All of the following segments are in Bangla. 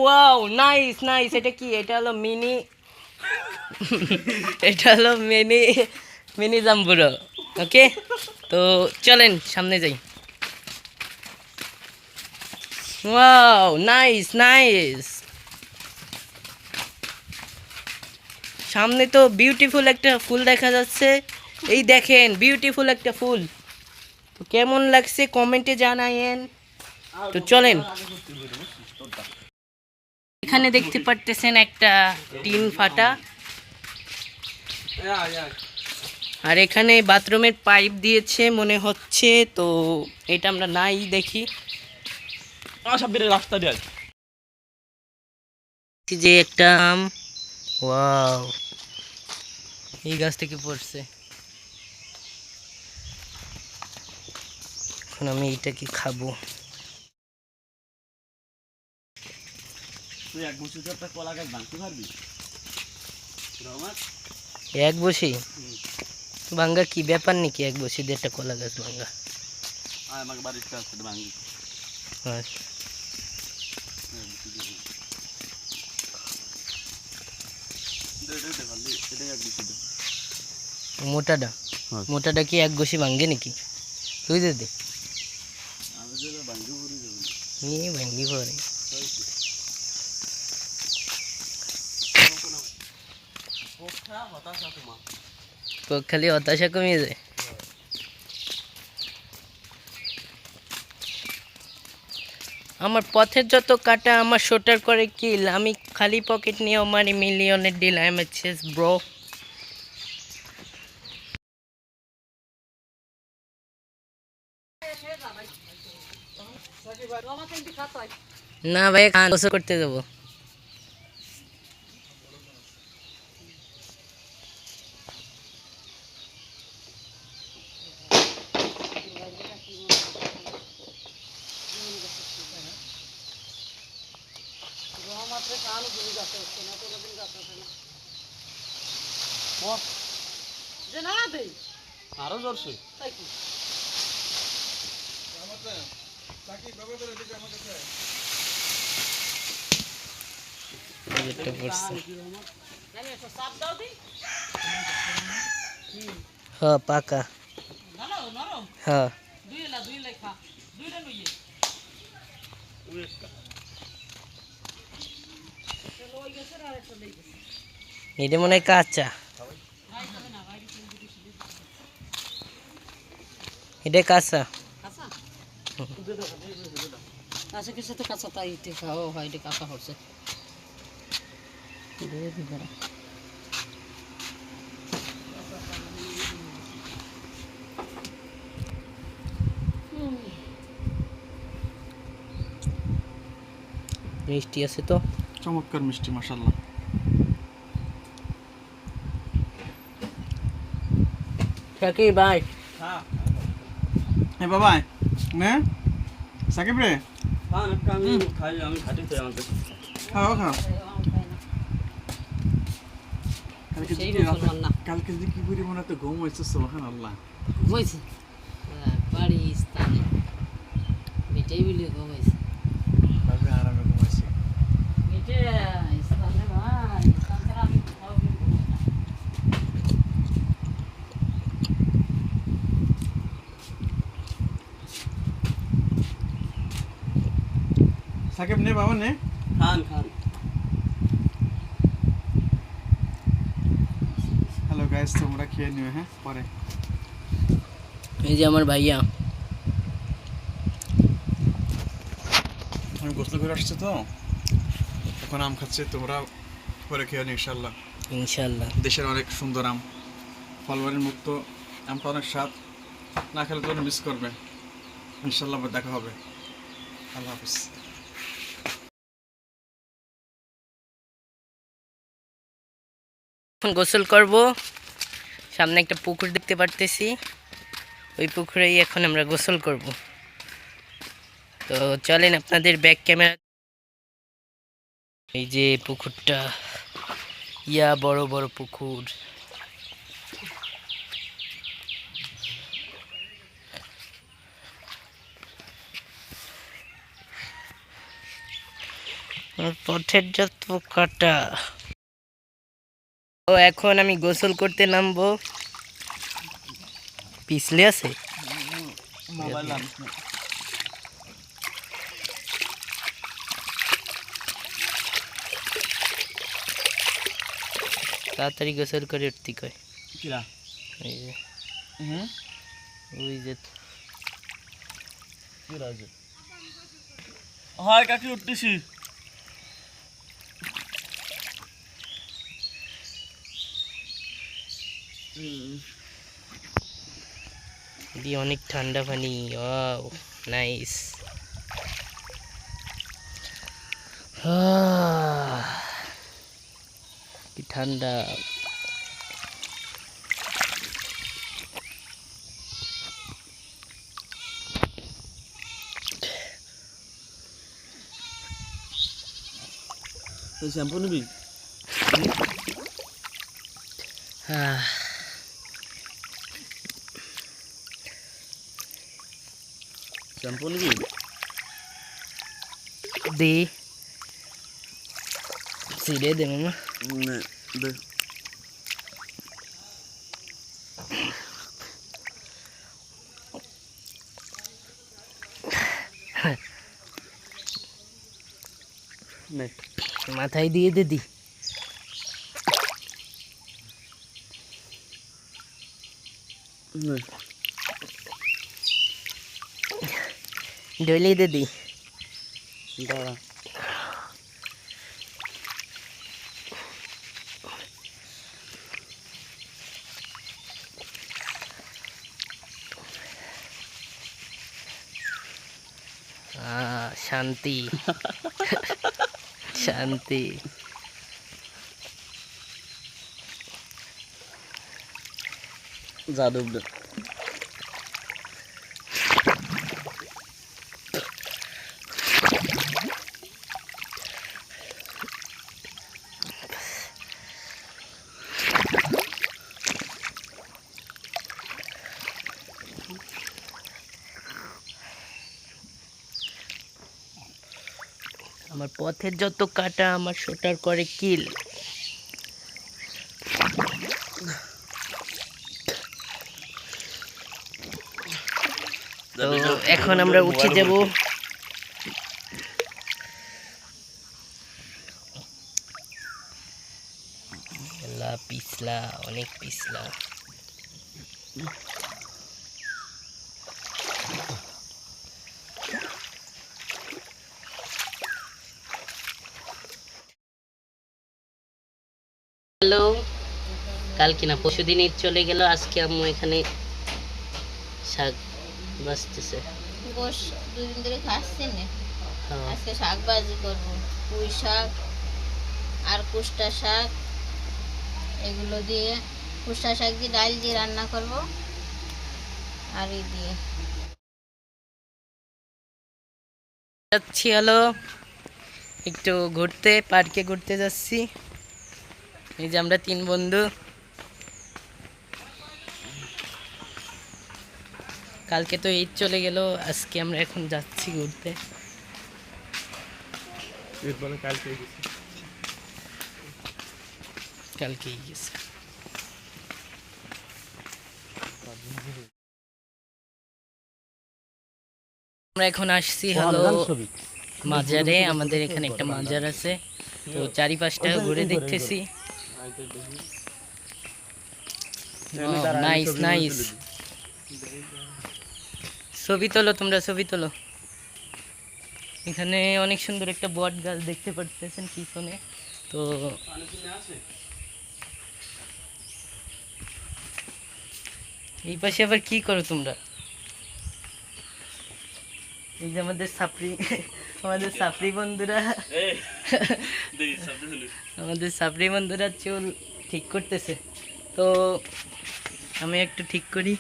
Wow nice nice. এটা কি? এটা হলো মিনি এটা হলো মিনি মিনি জাম্বুরো। ওকে, তো চলেন সামনে যাই। Wow nice nice. সামনে তো বিউটিফুল একটা ফুল দেখা যাচ্ছে। এই দেখেন বিউটিফুল একটা ফুল। তো কেমন লাগছে কমেন্টে জানায়েন। তো চলেন, এখানে দেখতে পারতেছেন একটা টিন ফাটা, আর এখানে বাথরুমের পাইপ দিয়েছে মনে হচ্ছে। তো এটা আমরা নাই দেখি রাস্তা দিয়ে যে একটা আম। ওয়াও, এই গাছ থেকে পড়ছে। এখন আমি এইটাকে খাবো। তুই এক বছর একটা কলা গাছ ভাঙতে পারবি? এক বসি ভাঙ্গা কি ব্যাপার নাকি? এক বসি দিয়ে একটা কলা গাছ ভাঙ্গা? আমাকে বাড়ির কাছে ভাঙি। আচ্ছা। মোটাটা মোটাটা কি এক বসি ভাঙ্গে নাকি? তুই দে দে ভাঙ্গি পরে খালি হতাশা কমিয়ে যায়। আমার পথের যত কাটা আমার শোটার করে কিল। আমি খালি পকেট নিয়ে আমার মিলিয়নের deal. I am chess bro. না ভাই, খান গোসল করতে যাবো। আরো জোরছে হ্যাঁ পাকা। হ্যাঁ এটা মনে হয় কাঁচা। এটা কাঁচা। আচ্ছা কিছু তো কাঁচা তাই খাওয়া হয়, এটা কাঁচা হচ্ছে। মিষ্টি আছে তো, চমৎকার মিষ্টি মাশাআল্লাহ। শাকির ভাই। এ বাবা নে সাকিব রে, আমি খাই, আমি খাটি খাই আমাদের। খাও খাও। সেই মুসলমান না। কালকে যদি কি করি মনে তো ঘুম হয়েছে সুবহানাল্লাহ। ঘুমাইছে বাড়ি স্থানে এটাই বলি ঘুমাইছে। ভাবে আরামে ঘুমাইছি। এটা স্থানে ভাই স্থান ছাড়া আমি কোথাও ঘুমাই না। সাকিব নে বাবা নে। খান খান। হ্যালো গাইস, তোমরা খেয়ে নিও হ্যাঁ পরে। এই যে আমার ভাইয়া। আমি গোসল করে আসছি তো এখন আম খাচ্ছি, তোমরা পরে খেয়ে নিও ইনশাল্লাহ। ইনশাল্লাহ। দেশের অনেক সুন্দর আম, ফলবাড়ির মুক্ত আমটা অনেক স্বাদ, না খেলে তো মিস করবে। ইনশাল্লাহ আবার দেখা হবে। আল্লাহ হাফিজ। এখন গোসল করব। সামনে একটা পুকুর দেখতে পারতেছি, ওই পুকুরেই এখন আমরা গোসল করব। তো চলেন আপনাদের ব্যাক ক্যামেরা। এই যে পুকুরটা, ইয়া বড় বড় পুকুর। আমার পথের যত কাটা। ও এখন আমি গোসল করতে নামবো। পিছলে আছে মোবাইল তাড়াতাড়ি গোসল করে উঠতে কয়। কিরা এই যে হুম ওই যে কিরা যে হয় কাকি উঠতেছি এটি অনেক ঠান্ডা পানি। Wow nice. কি ঠান্ডা। তুই শ্যাম্পু নিবি আহ, শ্যাম্পু নিবি দে সিরে দে মামা। না দে নে মাথায় দিয়ে দে দি। নে ডলে দে দি। দাঁড়া শান্তি শান্তি। যা ডুব দে আমার পথের যত কাটা আমার শোটার করে কিল। তো এখন আমরা উঠে যাব। পিছলা অনেক পিছলা। হ্যালো, কালকে না পরশুদিন ঈদ চলে গেল। আজকে আম্মু এখানে শাক বাজতেছে। গোশ 2 দিন ধরে খাচ্ছি না। হ্যাঁ, আজকে শাক ভাজি করবো, পুঁই শাক আর কুষ্টা শাক। এগুলো দিয়ে কুষ্টা শাক দিয়ে ডাল দিয়ে রান্না করব আর এই দিয়ে যাচ্ছি হলো একটু ঘুরতে, পার্কে ঘুরতে যাচ্ছি। এই যে আমরা 3 বন্ধু। কালকে তো ঈদ চলে গেল, আজকে আমরা এখন যাচ্ছি ঘুরতে। কালকেই গেছে। আমরা এখন আসছি হলো মাজারে। আমাদের এখানে একটা মাজার আছে, তো চারিপাশটা ঘুরে দেখতেছি। Nice nice. ছবি তোলো তোমরা, ছবি তোলো। এখানে অনেক সুন্দর একটা বট গাছ দেখতে পারতেছেন পিছনে। তো এই পাশে আবার কি করো তোমরা? এই যে আমাদের সাপড়ি বন্ধুরা, আমাদের সাপড়ি বন্ধুরা চুল ঠিক করতেছে। তো আমি একটু ঠিক করি।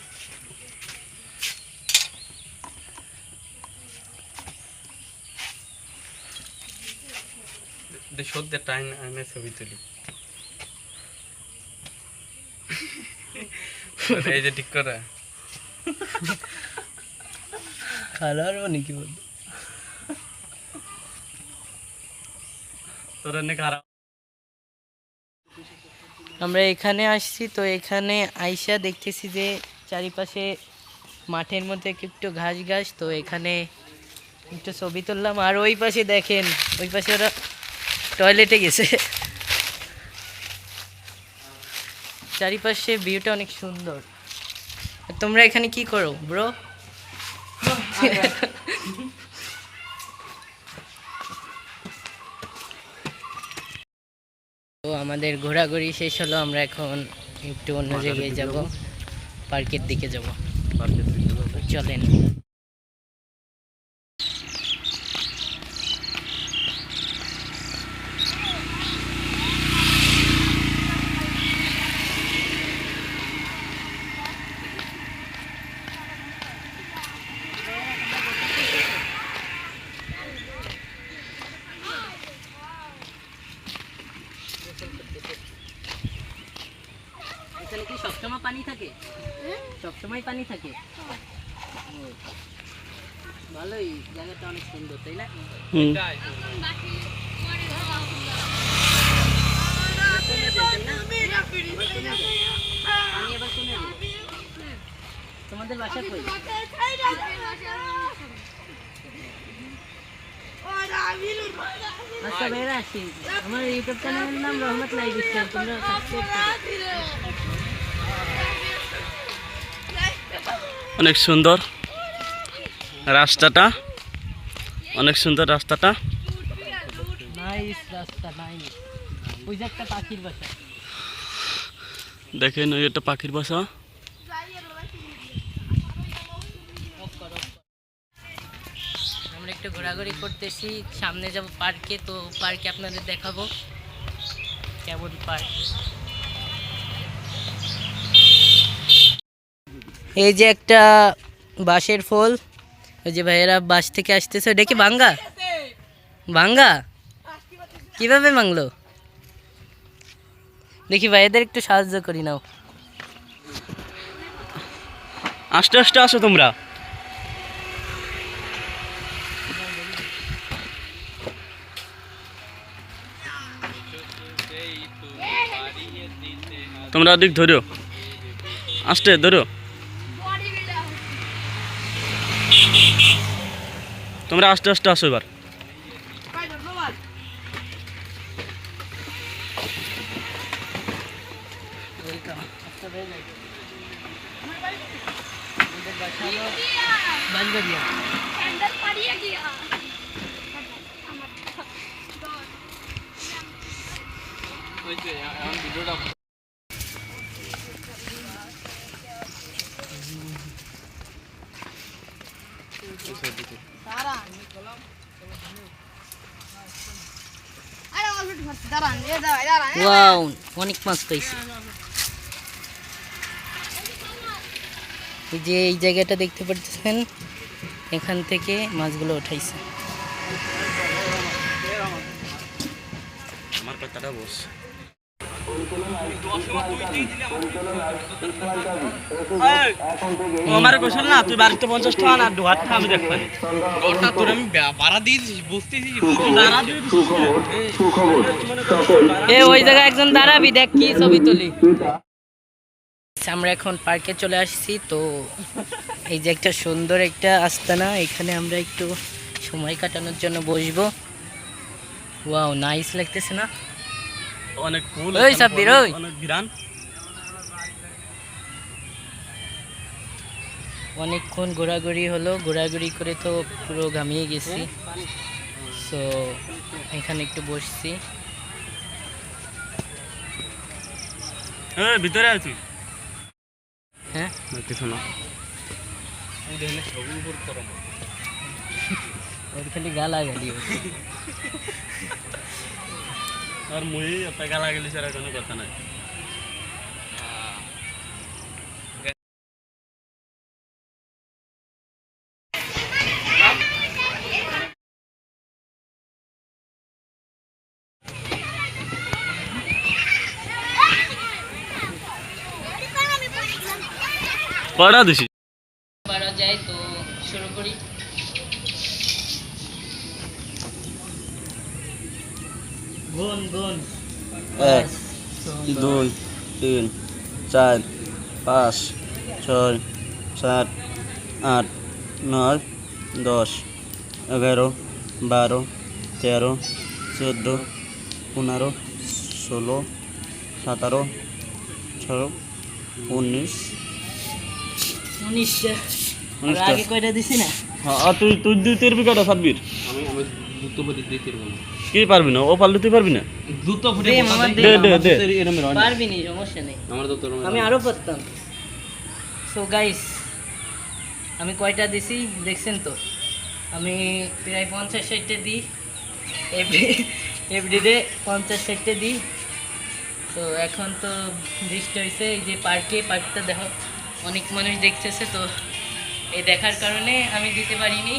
সত্যি টাইম আনে ছবি তুলি এই যে ঠিক করা খারাপ নাকি বল? তোর নে খারাপ। আমরা এখানে আসছি, তো এখানে আইসা দেখতেছি যে চারিপাশে মাঠের মধ্যে একটু ঘাস ঘাস, তো এখানে একটু ছবি তুললাম। আর ওই পাশে দেখেন, ওই পাশে ওরা টয়লেটে গেছে। চারিপাশে ভিউটা অনেক সুন্দর। আর তোমরা এখানে কি করো ব্রো? তো আমাদের ঘোরাঘুরি শেষ হলো, আমরা এখন একটু অন্য জায়গায় যাব, পার্কের দিকে যাব। চলেন। এখানে কি সবসময় পানি থাকে? সবসময় পানি থাকে? ভালোই, জায়গাটা অনেক সুন্দর, তাই না? পানি এবার কমে যাবে। তোমাদের বাসা কই? আচ্ছা ভাইরা, আসি। আমার ইউটিউব চ্যানেলের নাম রহমত লাইফস্টাইল, তোমরা সাবস্ক্রাইব করো। অনেক সুন্দর রাস্তাটা, অনেক সুন্দর রাস্তাটা। নাইস রাস্তা, নাইস। ওই যে একটা পাখির বাসা দেখেন, ওই একটা পাখির বাসা। আমরা একটু ঘোরাঘুরি করতেছি, সামনে যাব পার্কে, তো পার্কে আপনাদের দেখাবো কেমন পার্ক। এই যে একটা বাঁশের ফল, ওই যে ভাইয়েরা বাঁশ থেকে আসতেছে, ওটা কি ভাঙ্গা? ভাঙ্গা কিভাবে ভাঙলো? দেখি ভাইয়াদের একটু সাহায্য করি নাও। আস্তে আস্তে আসো তোমরা। তোমরা ওদিক ধরো, আস্তে ধরো। তোমরা আস্তে আস্তে আসো এবার। ওয়াও, অনেক মাছ পাইছি। এই যে এই জায়গাটা দেখতে পাচ্ছেন, এখান থেকে মাছগুলো উঠাইছে। আমার কথাটা বস। আমার কোশল না, তুই বাড়িতে 50 টাকা না, দুহাত আমি দেখব। ওটা তোর আমি ভাড়া দিয়ে দিছি, বুঝতেছিস? ভাড়া দিয়ে দিছি। এ ওই জায়গায় একজন দাঁড়াবি, দেখ কি ছবি তুলি। আমরা এখন পার্কে চলে আসছি, তো এই যে একটা সুন্দর একটা আস্তানা, এখানে আমরা একটু সময় কাটানোর জন্য বসবো। ওয়াও, নাইস লাগতেছে না? অনেক ফুল, ওই সাব্বির, ওই অনেক বিরান। অনেকক্ষণ ঘোরাঘুরি হলো, ঘোরাঘুরি করে তো পুরো ঘামিয়ে গেছি, সো এখানে একটু বসছি। এই ভিতরে আছি। হ্যাঁ, কিছু না। ওর খালি গালাগালি। আর মুই এত গালা গেলি ছাড়া কোনো কথা নাই। পড়া দিছি পারা যায়, তো শুরু করি। গুণ গুণ 1 2 3 4 5 6 7 8 9 10 11 12 13 14 15 16 17 18 19 19টা। আমরা 19টা। আগে কয়টা দিছি না? হ্যাঁ আর তুই তুই দুই তেরবি কটা সাব্বির আমি দ্রুত করে দিতে পারবো না। কি পারবি না ও পারলে তুই পারবি না দ্রুত ফুটে দে বসা মামা, দে। দে। দে দে দে এরম হয় না। পারবি নি, সমস্যা নেই। আমার তো তোর আমি আরো পারতাম। সো গাইস, আমি কয়টা দিছি দেখছেন তো? আমি প্রায় 50-60টা দিই, এভরিডে 50-60টা দিই। তো এখন তো বৃষ্টি হয়েছে, এই যে পার্কটা দেখো অনেক মানুষ দেখতেছে, তো এই দেখার কারণে আমি দিতে পারিনি।